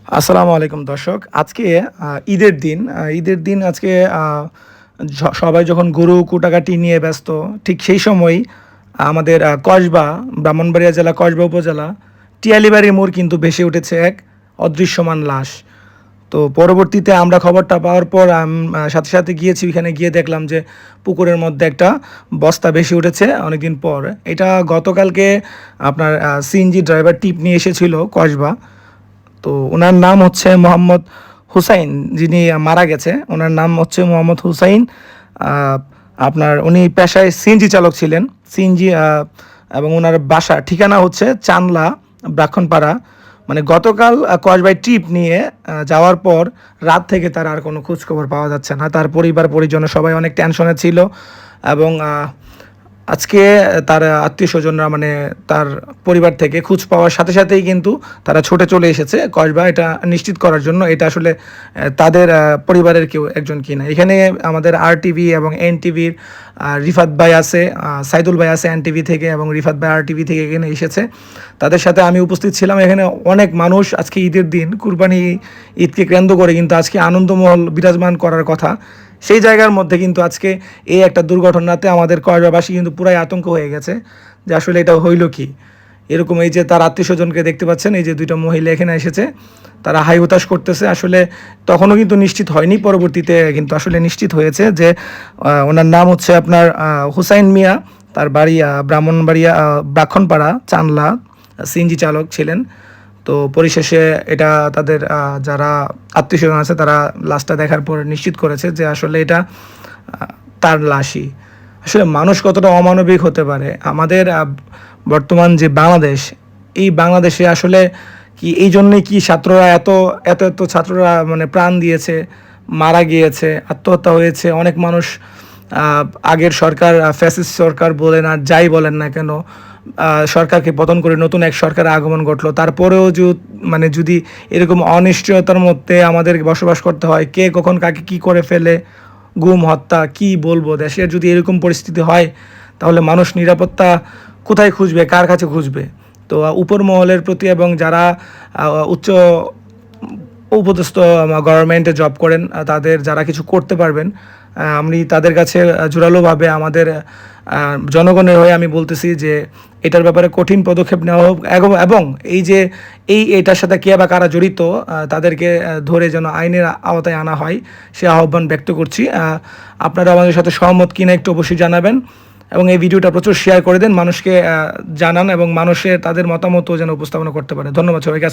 আসসালামু আলাইকুম দর্শক। আজকে ঈদের দিন আজকে সবাই যখন গরু কাটাকাটি নিয়ে ব্যস্ত, ঠিক সেই সময়ই আমাদের ব্রাহ্মণবাড়িয়া জেলা কসবা উপজেলা টিয়ালিবাড়ির মোড় কিন্তু ভেসে উঠেছে এক অদৃশ্যমান লাশ। তো পরবর্তীতে আমরা খবরটা পাওয়ার পর সাথে সাথে গিয়েছি, ওইখানে গিয়ে দেখলাম যে পুকুরের মধ্যে একটা বস্তা ভেসে উঠেছে অনেকদিন পর। এটা গতকালকে আপনার সিএনজি ড্রাইভার টিপ নিয়ে এসেছিল কসবা। তো ওনার নাম হচ্ছে মোহাম্মদ হুসাইন, যিনি মারা গেছে ওনার নাম হচ্ছে মোহাম্মদ হুসাইন। আহ, আপনার উনি পেশায় সিএনজি চালক ছিলেন। সিএনজি এবং ওনার বাসা ঠিকানা হচ্ছে চানলা ব্রাহ্মণপাড়া। মানে গতকাল কসবায় ট্রিপ নিয়ে যাওয়ার পর রাত থেকে তার আর কোনো খোঁজখবর পাওয়া যাচ্ছে না। তার পরিবার পরিজন সবাই অনেক টেনশনে ছিল এবং আজকে তার আত্মীয়স্বজনরা মানে তার পরিবার থেকে খোঁজ পাওয়ার সাথে সাথেই কিন্তু তারা ছুটে চলে এসেছে কসবা এটা নিশ্চিত করার জন্য এটা আসলে তাদের পরিবারের কেউ একজন কিনা। এখানে আমাদের RTV এবং NTVর রিফাত ভাই আছে, সাইদুল ভাই আছে NTV থেকে, এবং রিফাত ভাই RTV থেকে এখানে এসেছে। তাদের সাথে আমি উপস্থিত ছিলাম। এখানে অনেক মানুষ আজকে ঈদের দিন কুরবানি ঈদকে কেন্দ্র করে কিন্তু আজকে আনন্দমহল বিরাজমান করার কথা। সেই জায়গার মধ্যে কিন্তু আজকে এই একটা দুর্ঘটনাতে আমাদের কসবাবাসী কিন্তু পুরাই আতঙ্ক হয়ে গেছে যে আসলে এটা হইল কি। এরকম এই যে তার আত্মীয়স্বজনকে দেখতে পাচ্ছেন, এই যে দুইটা মহিলা এখানে এসেছে, তারা হাই হুতাশ করতেছে। আসলে তখনও কিন্তু নিশ্চিত হয়নি, পরবর্তীতে কিন্তু আসলে নিশ্চিত হয়েছে যে ওনার নাম হচ্ছে আপনার হুসাইন মিয়া। তার বাড়ি ব্রাহ্মণবাড়িয়া ব্রাহ্মণপাড়া চানলা, সিএনজি চালক ছিলেন। তো পরিশেষে এটা তাদের যারা আত্মীয়স্বজন আছে তারা লাশটা দেখার পর নিশ্চিত করেছে যে আসলে এটা তার লাশই। আসলে মানুষ কতটা অমানবিক হতে পারে। আমাদের বর্তমান যে বাংলাদেশ, এই বাংলাদেশে আসলে কি এই জন্যে কি ছাত্ররা এত এত এত ছাত্ররা মানে প্রাণ দিয়েছে, মারা গিয়েছে, আত্মহত্যা হয়েছে অনেক মানুষ। আগের সরকার ফ্যাসিস্ট সরকার বলেন আর যাই বলেন না কেন, সরকারকে পতন করে নতুন এক সরকারের আগমন ঘটলো। তারপরেও মানে যদি এরকম অনিশ্চয়তার মধ্যে আমাদের বসবাস করতে হয়, কে কখন কাকে কি করে ফেলে, গুম হত্যা কি বলবো, দেশের যদি এরকম পরিস্থিতি হয় তাহলে মানুষ নিরাপত্তা কোথায় খুঁজবে, কার কাছে খুঁজবে? তো উপর মহলের প্রতি এবং যারা উচ্চ উপদস্থ গভর্নমেন্টে জব করেন, তাদের যারা কিছু করতে পারবেন, আমি তাদের কাছে জোরালোভাবে আমাদের জনগণের হয়ে আমি বলতেছি যে এটার ব্যাপারে কঠিন পদক্ষেপ নেওয়া হোক, এবং এই যে এটার সাথে কে বা কারা জড়িত তাদেরকে ধরে যেন আইনের আওতায় আনা হয়, সে আহ্বান ব্যক্ত করছি। আপনারা আমাদের সাথে সহমত কিনা একটু অবশ্যই জানাবেন, এবং এই ভিডিওটা প্রচুর শেয়ার করে দেন, মানুষকে জানান এবং মানুষের তাদের মতামতও যেন উপস্থাপনা করতে পারে। ধন্যবাদ সবাইকে।